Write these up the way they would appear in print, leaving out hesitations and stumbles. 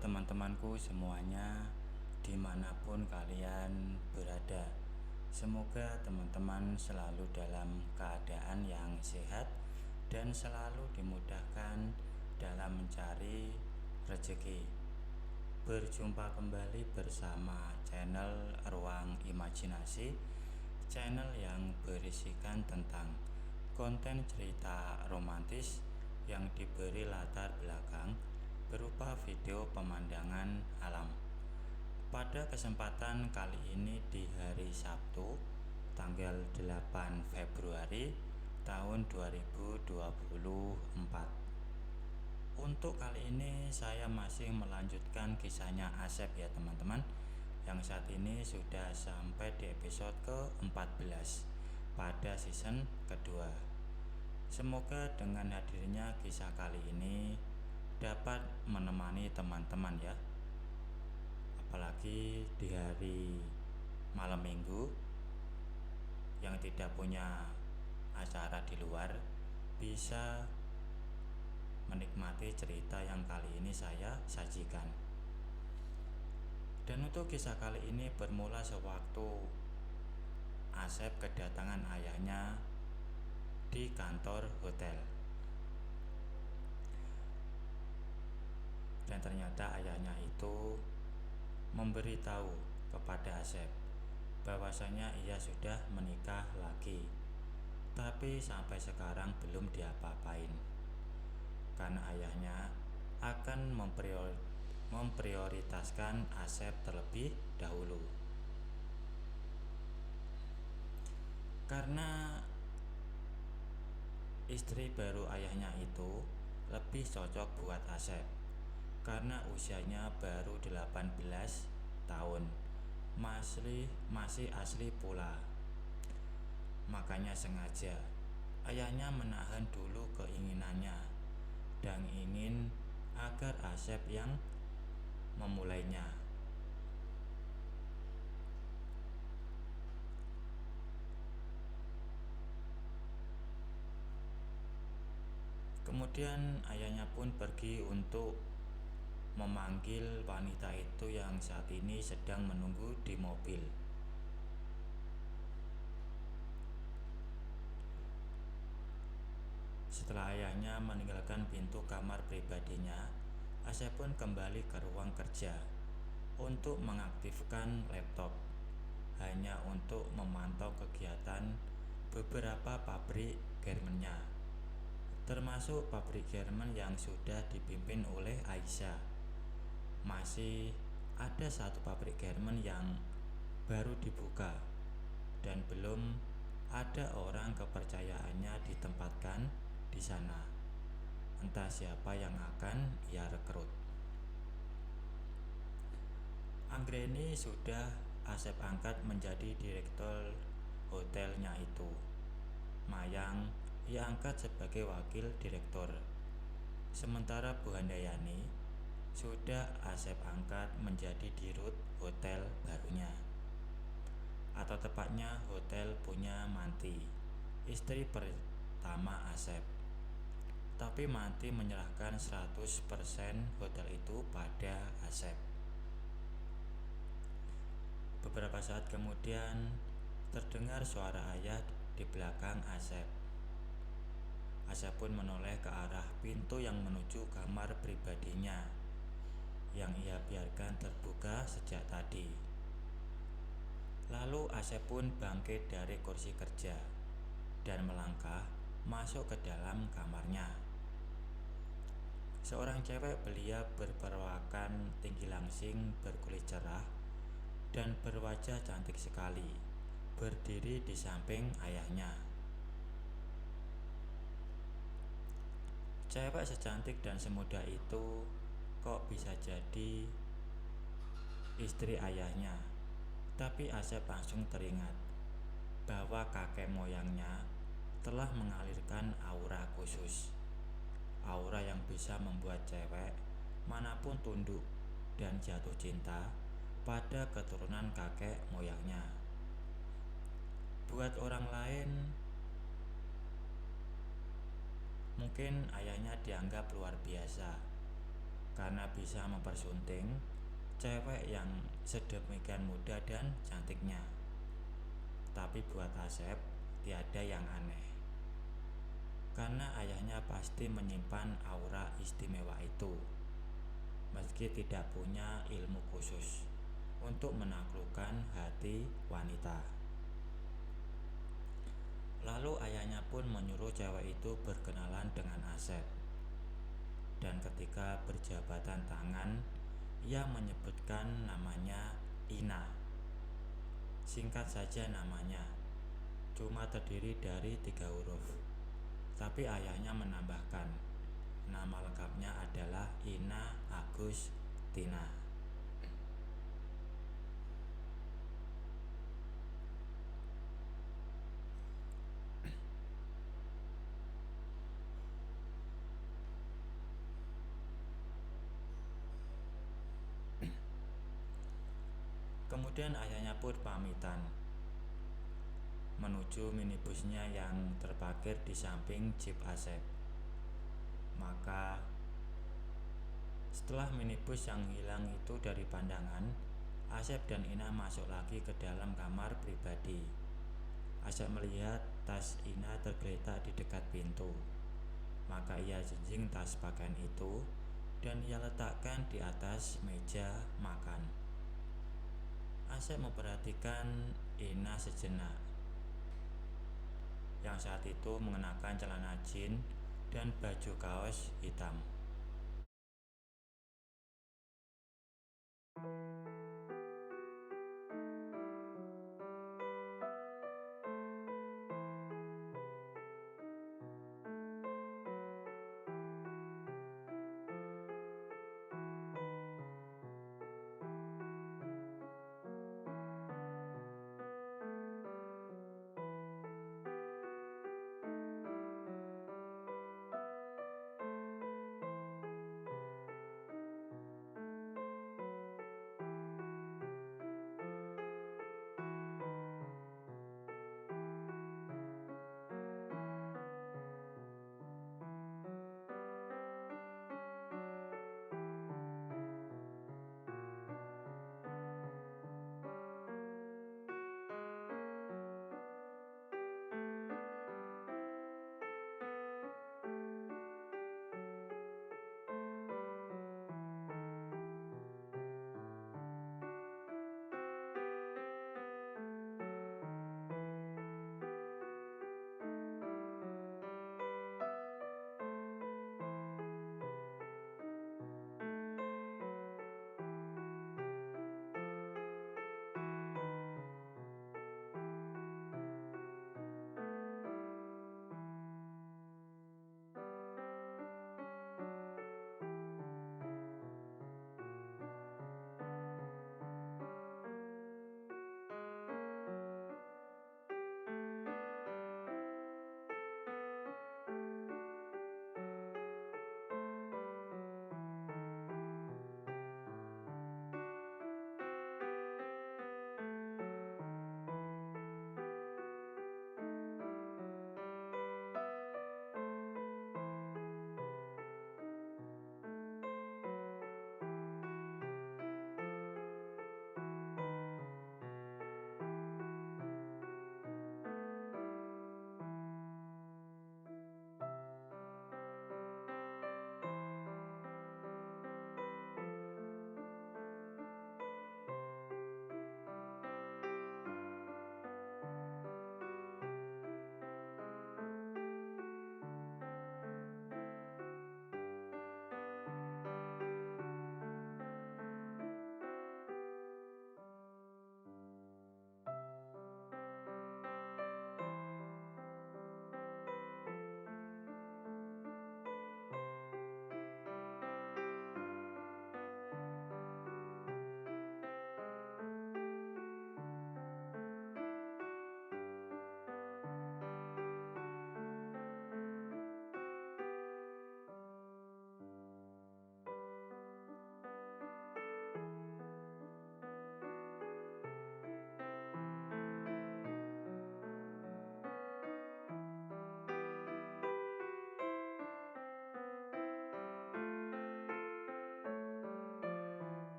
teman-temanku semuanya, dimanapun kalian berada. Semoga teman-teman selalu dalam keadaan yang sehat dan selalu dimudahkan dalam mencari rezeki. Berjumpa kembali bersama channel Ruang Imajinasi, channel yang berisikan tentang konten cerita romantis yang diberi latar belakang berupa video pemandangan alam. Pada kesempatan kali ini di hari Sabtu, tanggal 8 Februari tahun 2024. Untuk kali ini saya masih melanjutkan kisahnya Asep ya teman-teman, yang saat ini sudah sampai di episode ke-14 pada season kedua. Semoga dengan hadirnya kisah kali ini dapat menemani teman-teman ya, apalagi di hari malam minggu yang tidak punya acara di luar, bisa menikmati cerita yang kali ini saya sajikan. Dan untuk kisah kali ini bermula sewaktu Asep kedatangan ayahnya di kantor hotel. Dan ternyata ayahnya itu memberitahu kepada Asep bahwasanya ia sudah menikah lagi, tapi sampai sekarang belum diapa-apain karena ayahnya akan memprioritaskan Asep terlebih dahulu. Karena istri baru ayahnya itu lebih cocok buat Asep karena usianya baru 18 tahun, masih asli pula. Makanya sengaja ayahnya menahan dulu keinginannya dan ingin agar Asep yang memulainya. Kemudian ayahnya pun pergi untuk memanggil wanita itu yang saat ini sedang menunggu di mobil. Setelah ayahnya meninggalkan pintu kamar pribadinya, Asep pun kembali ke ruang kerja untuk mengaktifkan laptop, hanya untuk memantau kegiatan beberapa pabrik garmennya, termasuk pabrik garmen yang sudah dipimpin oleh Aisyah. Masih ada satu pabrik garmen yang baru dibuka dan belum ada orang kepercayaannya ditempatkan di sana. Entah siapa yang akan ia rekrut. Anggreni sudah Asep angkat menjadi direktur hotelnya itu. Mayang ia angkat sebagai wakil direktur. Sementara Bu Handayani sudah Asep angkat menjadi dirut hotel barunya, atau tepatnya hotel punya Manti, istri pertama Asep. Tapi Manti menyerahkan 100% hotel itu pada Asep. Beberapa saat kemudian terdengar suara ayah di belakang Asep. Asep pun menoleh ke arah pintu yang menuju kamar pribadinya yang ia biarkan terbuka sejak tadi. Lalu Asep pun bangkit dari kursi kerja dan melangkah masuk ke dalam kamarnya. Seorang cewek belia berperawakan tinggi langsing berkulit cerah dan berwajah cantik sekali berdiri di samping ayahnya. Cewek secantik dan semuda itu kok bisa jadi istri ayahnya? Tapi Asep langsung teringat bahwa kakek moyangnya telah mengalirkan aura khusus, aura yang bisa membuat cewek manapun tunduk dan jatuh cinta pada keturunan kakek moyangnya. Buat orang lain, mungkin ayahnya dianggap luar biasa, karena bisa mempersunting cewek yang sedemikian muda dan cantiknya. Tapi buat Asep, tiada yang aneh. Karena ayahnya pasti menyimpan aura istimewa itu, meski tidak punya ilmu khusus untuk menaklukkan hati wanita. Lalu ayahnya pun menyuruh cewek itu berkenalan dengan Asep. Dan ketika berjabatan tangan, ia menyebutkan namanya Ina. Singkat saja namanya, cuma terdiri dari 3 huruf. Tapi ayahnya menambahkan, nama lengkapnya adalah Ina Agustina. Kemudian ayahnya pun pamitan menuju minibusnya yang terparkir di samping Jeep Asep. Maka setelah minibus yang hilang itu dari pandangan, Asep dan Ina masuk lagi ke dalam kamar pribadi. Asep melihat tas Ina tergeletak di dekat pintu. Maka ia jinjing tas pakaian itu dan ia letakkan di atas meja makan. Asep memperhatikan Ina sejenak, yang saat itu mengenakan celana jeans dan baju kaos hitam.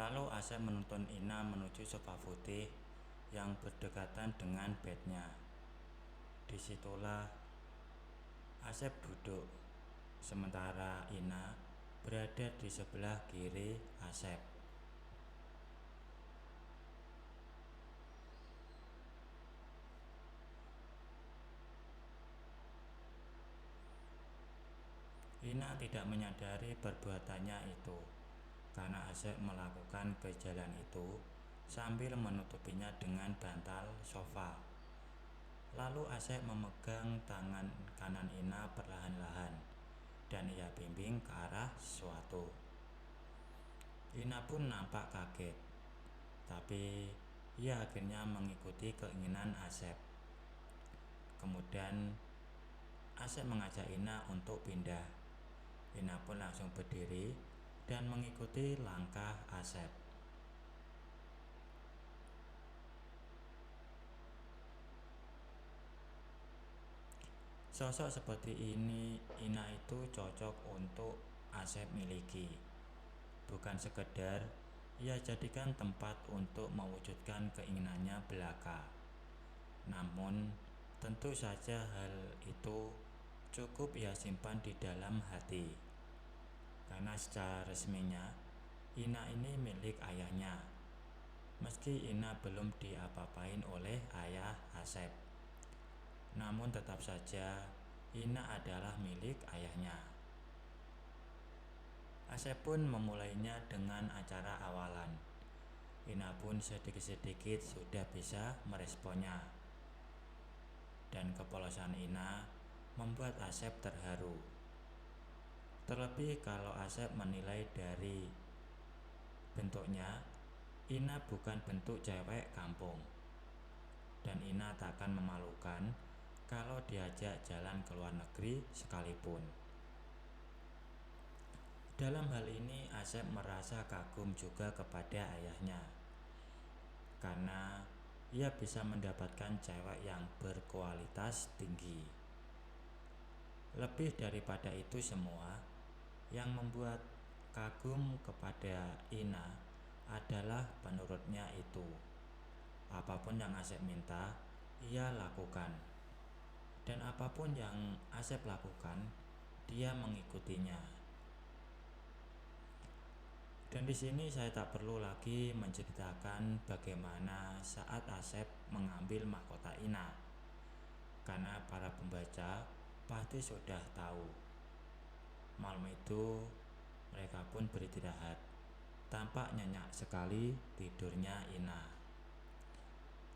Lalu Asep menuntun Ina menuju sofa putih yang berdekatan dengan bednya. Disitulah Asep duduk, sementara Ina berada di sebelah kiri Asep. Ina tidak menyadari perbuatannya itu, karena Asep melakukan kejalan itu sambil menutupinya dengan bantal sofa. Lalu Asep memegang tangan kanan Ina perlahan-lahan, dan ia bimbing ke arah sesuatu. Ina pun nampak kaget, tapi ia akhirnya mengikuti keinginan Asep. Kemudian Asep mengajak Ina untuk pindah. Ina pun langsung berdiri dan mengikuti langkah Asep. Sosok seperti ini Ina itu cocok untuk Asep miliki. Bukan sekedar ia jadikan tempat untuk mewujudkan keinginannya belaka. Namun tentu saja hal itu cukup ia simpan di dalam hati. Karena secara resminya Ina ini milik ayahnya. Meski Ina belum diapa-apain oleh ayah Asep, namun tetap saja Ina adalah milik ayahnya. Asep pun memulainya dengan acara awalan. Ina pun sedikit-sedikit sudah bisa meresponnya. Dan kepolosan Ina membuat Asep terharu. Terlebih kalau Asep menilai dari bentuknya, Ina bukan bentuk cewek kampung. Dan Ina takkan memalukan kalau diajak jalan ke luar negeri sekalipun. Dalam hal ini Asep merasa kagum juga kepada ayahnya, karena ia bisa mendapatkan cewek yang berkualitas tinggi. Lebih daripada itu semua, yang membuat kagum kepada Ina adalah penurutnya itu. Apapun yang Asep minta, ia lakukan. Dan apapun yang Asep lakukan, dia mengikutinya. Dan di sini saya tak perlu lagi menceritakan bagaimana saat Asep mengambil mahkota Ina, karena para pembaca pasti sudah tahu. Malam itu mereka pun beristirahat. Tampak nyenyak sekali tidurnya Ina.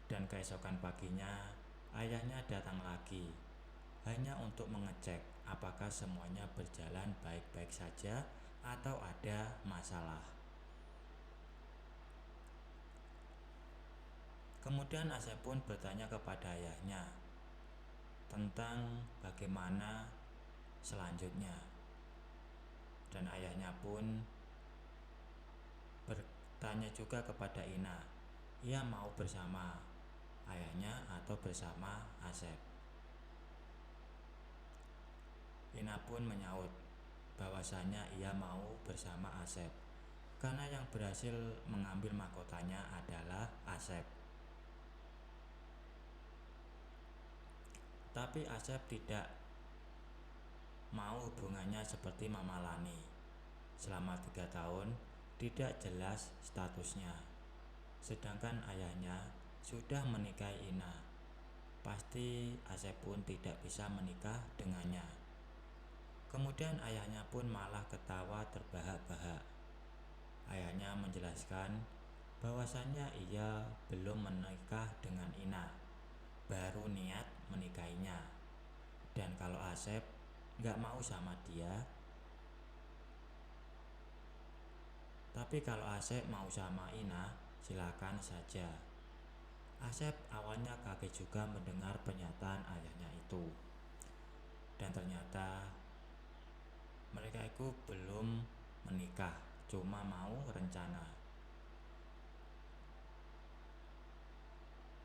Dan keesokan paginya ayahnya datang lagi, hanya untuk mengecek apakah semuanya berjalan baik-baik saja atau ada masalah. Kemudian Asep pun bertanya kepada ayahnya tentang bagaimana selanjutnya. Dan ayahnya pun bertanya juga kepada Ina, ia mau bersama ayahnya atau bersama Asep. Ina pun menyaut bahwasanya ia mau bersama Asep, karena yang berhasil mengambil mahkotanya adalah Asep. Tapi Asep tidak mau hubungannya seperti Mama Lani. Selama 3 tahun tidak jelas statusnya. Sedangkan ayahnya sudah menikahi Ina. Pasti Asep pun tidak bisa menikah dengannya. Kemudian ayahnya pun malah ketawa terbahak-bahak. Ayahnya menjelaskan bahwasannya ia belum menikah dengan Ina, baru niat menikahinya. Dan kalau Asep gak mau sama dia, tapi kalau Asep mau sama Ina, silakan saja. Asep awalnya kaget juga mendengar pernyataan ayahnya itu. Dan ternyata mereka itu belum menikah, cuma mau rencana.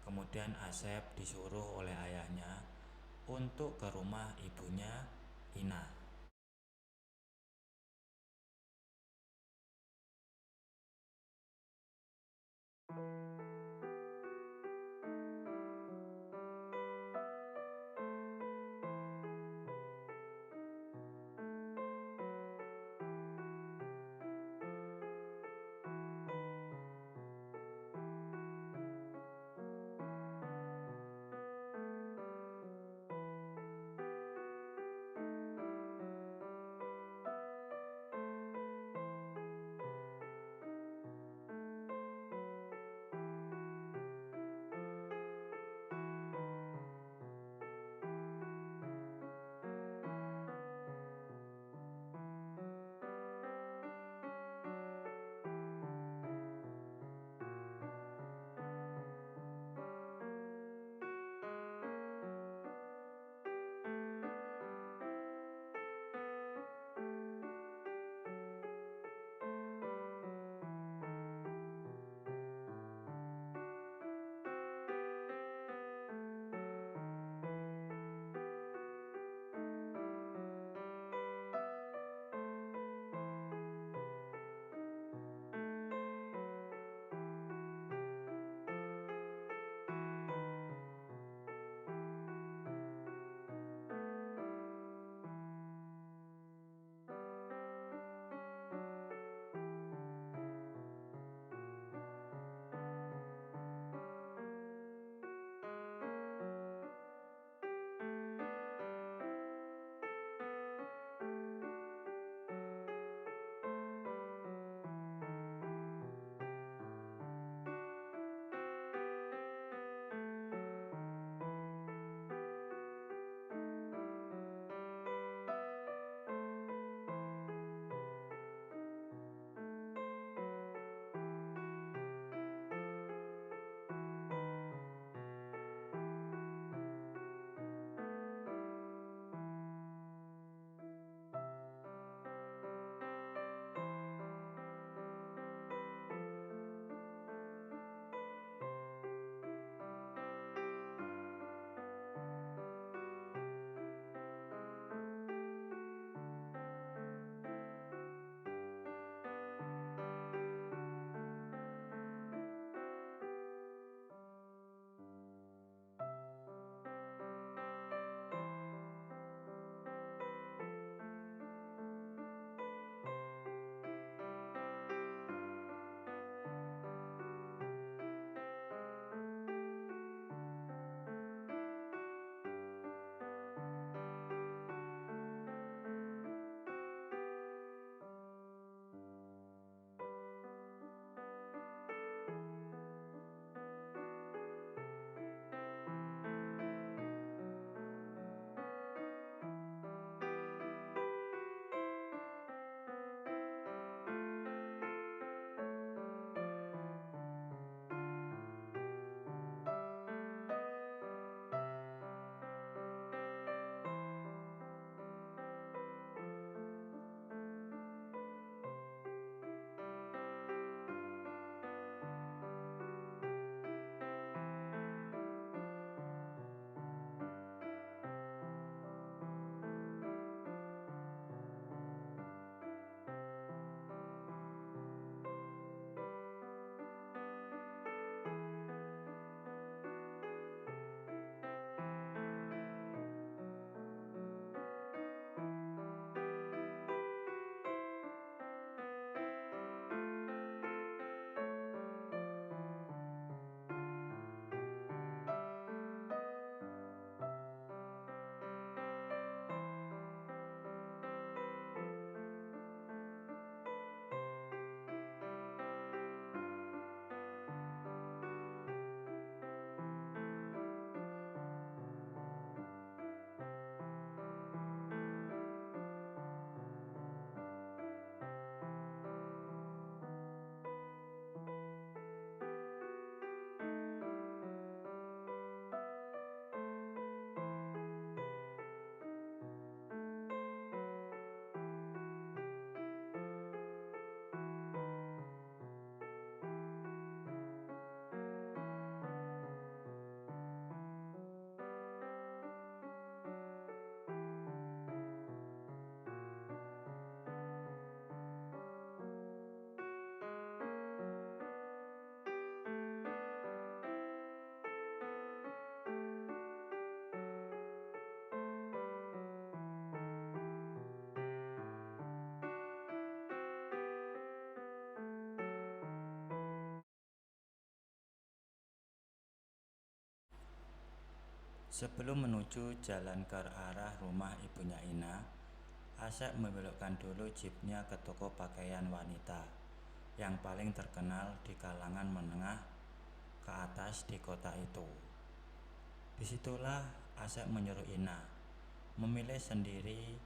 Kemudian Asep disuruh oleh ayahnya untuk ke rumah ibunya Ina. Sebelum menuju jalan ke arah rumah ibunya Ina, Asep membelokkan dulu jeepnya ke toko pakaian wanita yang paling terkenal di kalangan menengah ke atas di kota itu. Disitulah Asep menyuruh Ina memilih sendiri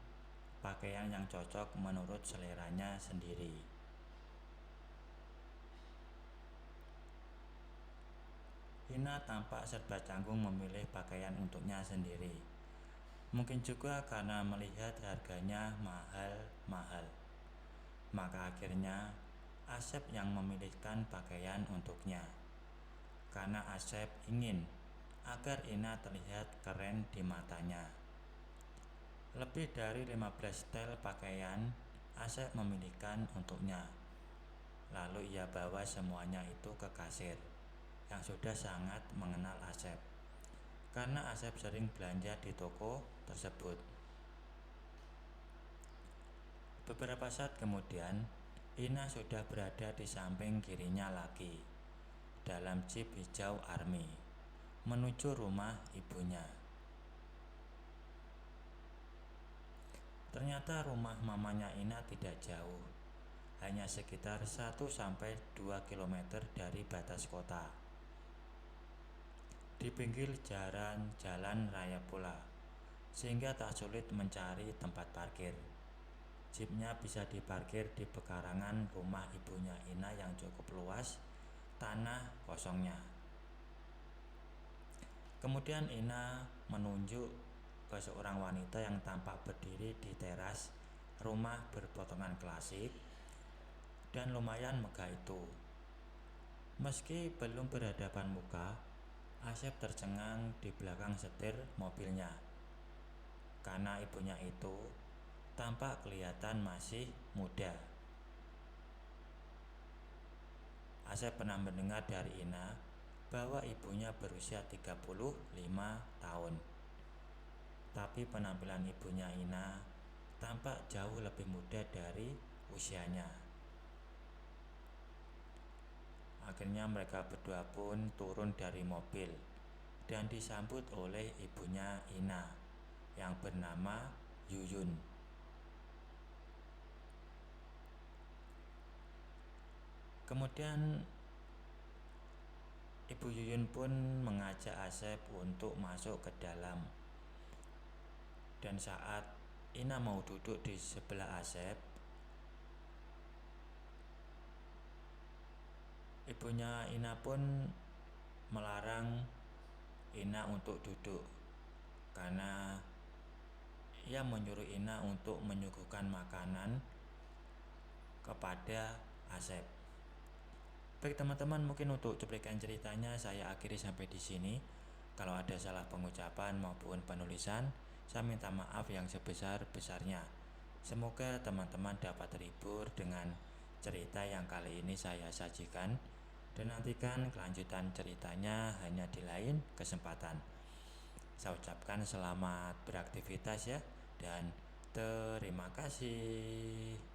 pakaian yang cocok menurut seleranya sendiri. Ina tampak serba canggung memilih pakaian untuknya sendiri. Mungkin juga karena melihat harganya mahal-mahal. Maka akhirnya Asep yang memilihkan pakaian untuknya. Karena Asep ingin agar Ina terlihat keren di matanya. Lebih dari 15 setel pakaian Asep memilihkan untuknya. Lalu ia bawa semuanya itu ke kasir yang sudah sangat mengenal Asep, karena Asep sering belanja di toko tersebut. Beberapa saat kemudian, Ina sudah berada di samping kirinya lagi dalam jeep hijau army menuju rumah ibunya. Ternyata rumah mamanya Ina tidak jauh, hanya sekitar 1-2 km dari batas kota. Di pinggir jalan raya pula, sehingga tak sulit mencari tempat parkir. Jeepnya bisa diparkir di pekarangan rumah ibunya Ina yang cukup luas, tanah kosongnya. Kemudian Ina menunjuk ke seorang wanita yang tampak berdiri di teras rumah berpotongan klasik dan lumayan megah itu. Meski belum berhadapan muka, Asep tercengang di belakang setir mobilnya, karena ibunya itu tampak kelihatan masih muda. Asep pernah mendengar dari Ina bahwa ibunya berusia 35 tahun. Tapi penampilan ibunya Ina tampak jauh lebih muda dari usianya. Akhirnya mereka berdua pun turun dari mobil dan disambut oleh ibunya Ina yang bernama Yuyun. Kemudian Ibu Yuyun pun mengajak Asep untuk masuk ke dalam. Dan saat Ina mau duduk di sebelah Asep, ibunya Ina pun melarang Ina untuk duduk, karena ia menyuruh Ina untuk menyuguhkan makanan kepada Asep. Baik teman-teman, mungkin untuk cuplikan ceritanya saya akhiri sampai di sini. Kalau ada salah pengucapan maupun penulisan, saya minta maaf yang sebesar-besarnya. Semoga teman-teman dapat terhibur dengan cerita yang kali ini saya sajikan, dan nantikan kelanjutan ceritanya hanya di lain kesempatan. Saya ucapkan selamat beraktivitas ya, dan terima kasih.